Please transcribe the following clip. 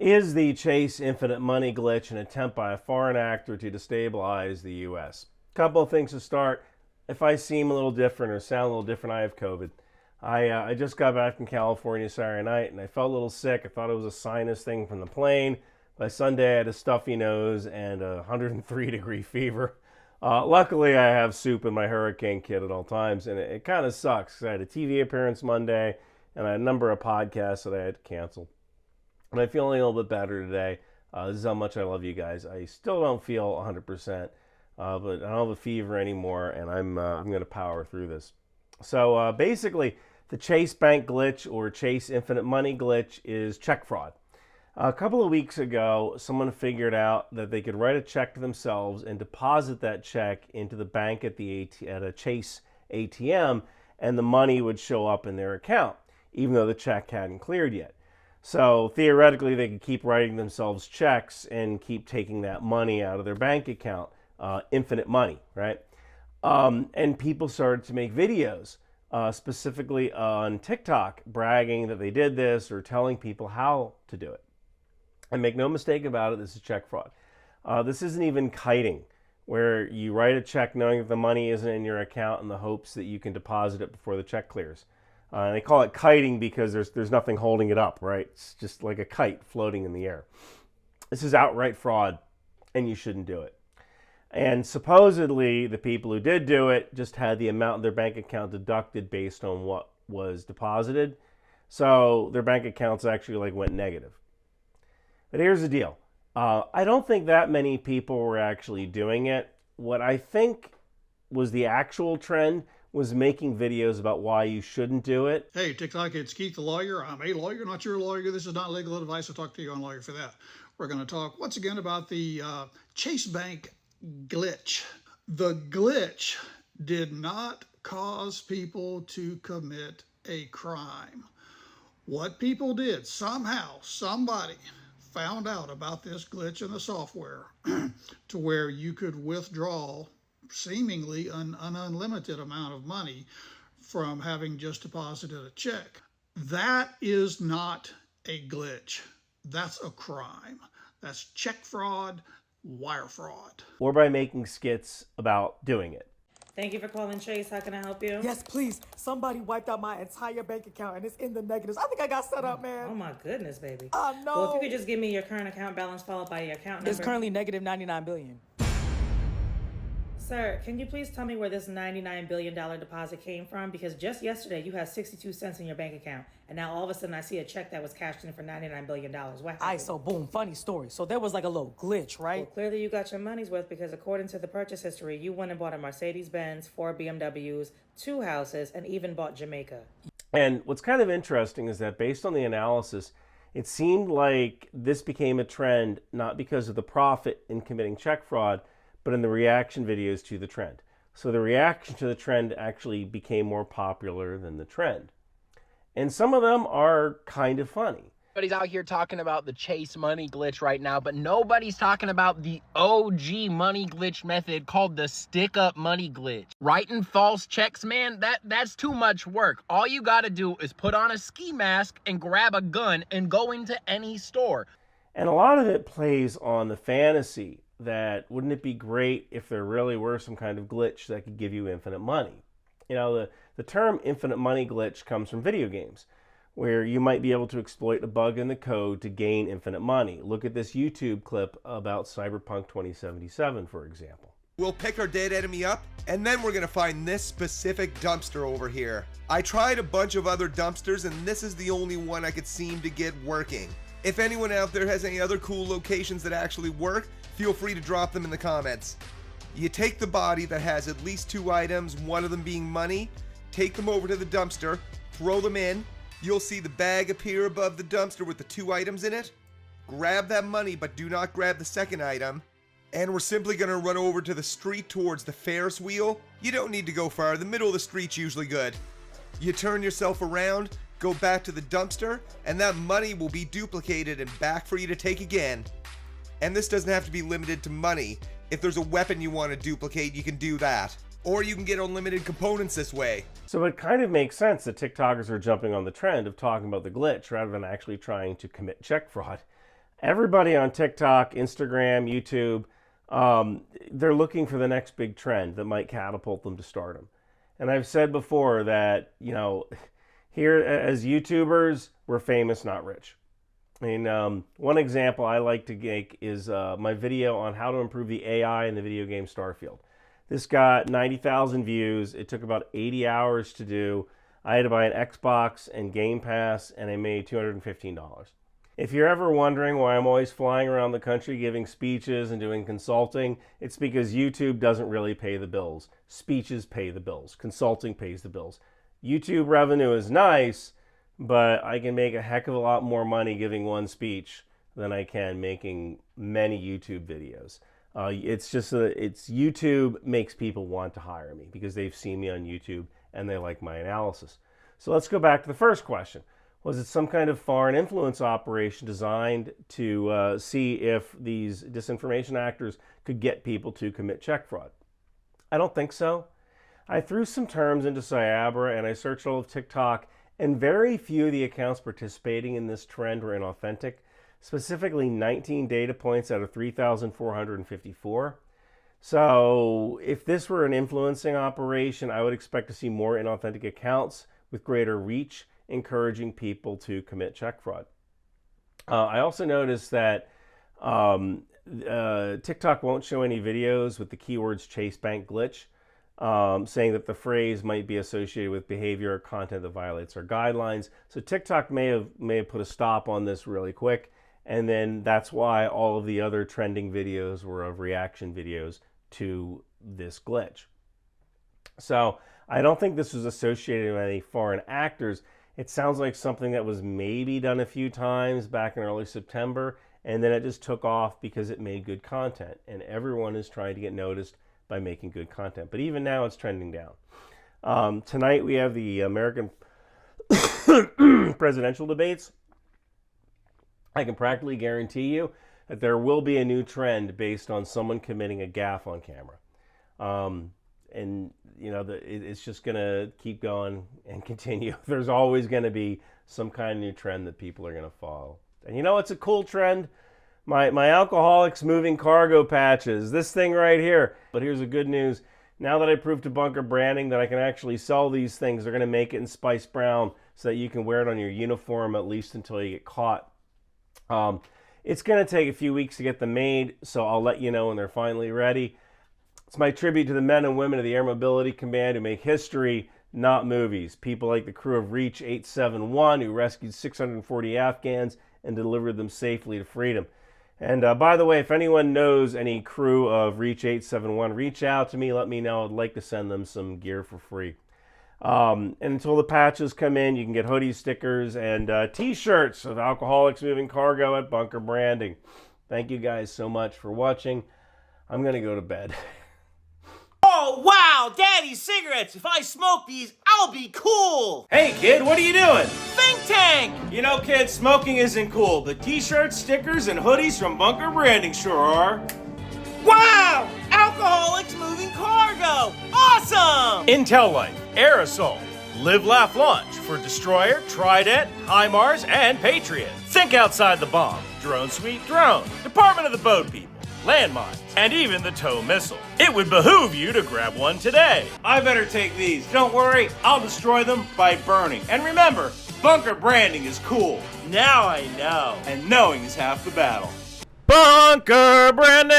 Is the Chase infinite money glitch an attempt by a foreign actor to destabilize the U.S.? Couple of things to start. If I seem a little different or sound a little different, I have COVID. I just got back from California Saturday night and I felt a little sick. I thought it was a sinus thing from the plane. By Sunday, I had a stuffy nose and a 103-degree fever. Luckily, I have soup in my hurricane kit at all times, and it kind of sucks. I had a TV appearance Monday and I had a number of podcasts that I had to cancel. And I'm feeling a little bit better today. This is how much I love you guys. I still don't feel 100%, but I don't have a fever anymore, and I'm going to power through this. So basically, the Chase Bank glitch or Chase Infinite Money glitch is check fraud. A couple of weeks ago, someone figured out that they could write a check to themselves and deposit that check into the bank at a Chase ATM, and the money would show up in their account, even though the check hadn't cleared yet. So theoretically, they could keep writing themselves checks and keep taking that money out of their bank account, infinite money, right? And people started to make videos, specifically on TikTok, bragging that they did this or telling people how to do it. And make no mistake about it, this is check fraud. This isn't even kiting, where you write a check knowing that the money isn't in your account in the hopes that you can deposit it before the check clears. And they call it kiting because there's nothing holding it up, right? It's just like a kite floating in the air. This is outright fraud, and you shouldn't do it. And supposedly, the people who did do it just had the amount in their bank account deducted based on what was deposited. So their bank accounts actually went negative. But here's the deal. I don't think that many people were actually doing it. What I think was the actual trend was making videos about why you shouldn't do it. Hey, TikTok, it's Keith the lawyer. I'm a lawyer, not your lawyer. This is not legal advice. I'll talk to you on lawyer for that. We're going to talk once again about the Chase Bank glitch. The glitch did not cause people to commit a crime. What people did, somehow, somebody found out about this glitch in the software to where you could withdraw seemingly an unlimited amount of money from having just deposited a check. That is not a glitch. That's a crime. That's check fraud, wire fraud. Or by making skits about doing it. Thank you for calling Chase. How can I help you? Yes, please. Somebody wiped out my entire bank account and it's in the negatives. I think I got set up, man. Oh my goodness, baby. I know. Well, if you could just give me your current account balance followed by your account number. It's currently negative 99 billion. Sir, can you please tell me where this $99 billion deposit came from? Because just yesterday you had 62 cents in your bank account, and now all of a sudden I see a check that was cashed in for $99 billion. What happened? So boom, funny story. So there was like a little glitch, right? Well, clearly you got your money's worth because according to the purchase history, you went and bought a Mercedes-Benz, 4 BMWs, 2 houses, and even bought Jamaica. And what's kind of interesting is that based on the analysis, it seemed like this became a trend not because of the profit in committing check fraud, but in the reaction videos to the trend. So the reaction to the trend actually became more popular than the trend. And some of them are kind of funny. Everybody's out here talking about the Chase money glitch right now, but nobody's talking about the OG money glitch method called the stick-up money glitch. Writing false checks, man, that's too much work. All you gotta do is put on a ski mask and grab a gun and go into any store. And a lot of it plays on the fantasy that wouldn't it be great if there really were some kind of glitch that could give you infinite money. You know, the term infinite money glitch comes from video games, where you might be able to exploit a bug in the code to gain infinite money. Look at this YouTube clip about Cyberpunk 2077, for example. We'll pick our dead enemy up, and then we're gonna find this specific dumpster over here. I tried a bunch of other dumpsters, and this is the only one I could seem to get working. If anyone out there has any other cool locations that actually work, feel free to drop them in the comments. You take the body that has at least 2 items, one of them being money, take them over to the dumpster, throw them in, you'll see the bag appear above the dumpster with the 2 items in it. Grab that money, but do not grab the second item. And we're simply gonna run over to the street towards the Ferris wheel. You don't need to go far, the middle of the street's usually good. You turn yourself around, go back to the dumpster, and that money will be duplicated and back for you to take again. And this doesn't have to be limited to money. If there's a weapon you want to duplicate, you can do that. Or you can get unlimited components this way. So it kind of makes sense that TikTokers are jumping on the trend of talking about the glitch rather than actually trying to commit check fraud. Everybody on TikTok, Instagram, YouTube, they're looking for the next big trend that might catapult them to stardom. And I've said before that, here as YouTubers, we're famous, not rich. I mean, one example I like to make is my video on how to improve the AI in the video game Starfield. This got 90,000 views. It took about 80 hours to do. I had to buy an Xbox and Game Pass, and I made $215. If you're ever wondering why I'm always flying around the country giving speeches and doing consulting, it's because YouTube doesn't really pay the bills. Speeches pay the bills. Consulting pays the bills. YouTube revenue is nice, but I can make a heck of a lot more money giving one speech than I can making many YouTube videos. It's YouTube makes people want to hire me because they've seen me on YouTube and they like my analysis. So let's go back to the first question. Was it some kind of foreign influence operation designed to see if these disinformation actors could get people to commit check fraud? I don't think so. I threw some terms into Cyabra and I searched all of TikTok, and very few of the accounts participating in this trend were inauthentic, specifically 19 data points out of 3,454. So if this were an influencing operation, I would expect to see more inauthentic accounts with greater reach, encouraging people to commit check fraud. I also noticed that TikTok won't show any videos with the keywords Chase Bank glitch, saying that the phrase might be associated with behavior or content that violates our guidelines. So TikTok may have put a stop on this really quick, and then that's why all of the other trending videos were of reaction videos to this glitch. So I don't think this was associated with any foreign actors. It sounds like something that was maybe done a few times back in early September, and then it just took off because it made good content, and everyone is trying to get noticed by making good content. But even now it's trending down. Tonight we have the American presidential debates. I can practically guarantee you that there will be a new trend based on someone committing a gaffe on camera. And it's just going to keep going and continue. There's always going to be some kind of new trend that people are going to follow. And it's a cool trend. My Alcoholics Moving Cargo patches, this thing right here. But here's the good news. Now that I proved to Bunker Branding that I can actually sell these things, they're going to make it in Spice Brown so that you can wear it on your uniform at least until you get caught. It's going to take a few weeks to get them made, so I'll let you know when they're finally ready. It's my tribute to the men and women of the Air Mobility Command who make history, not movies. People like the crew of Reach 871 who rescued 640 Afghans and delivered them safely to freedom. And by the way, if anyone knows any crew of Reach 871, reach out to me. Let me know. I'd like to send them some gear for free. And until the patches come in, you can get hoodies, stickers, and T-shirts of Alcoholics Moving Cargo at Bunker Branding. Thank you guys so much for watching. I'm going to go to bed. Oh, wow, Daddy's cigarettes. If I smoke these, I'll be cool. Hey, kid, what are you doing? Think tank. Kid, smoking isn't cool, but T-shirts, stickers, and hoodies from Bunker Branding sure are. Wow, Alcoholics Moving Cargo. Awesome. Intel Life, Aerosol, Live, Laugh, Launch for Destroyer, Trident, HIMARS, and Patriot. Think outside the bomb. Drone Sweep Drone, Department of the Boat People, landmines, and even the tow missile. It would behoove you to grab one today. I better take these. Don't worry, I'll destroy them by burning. And remember, Bunker Branding is cool. Now I know. And knowing is half the battle. Bunker Branding!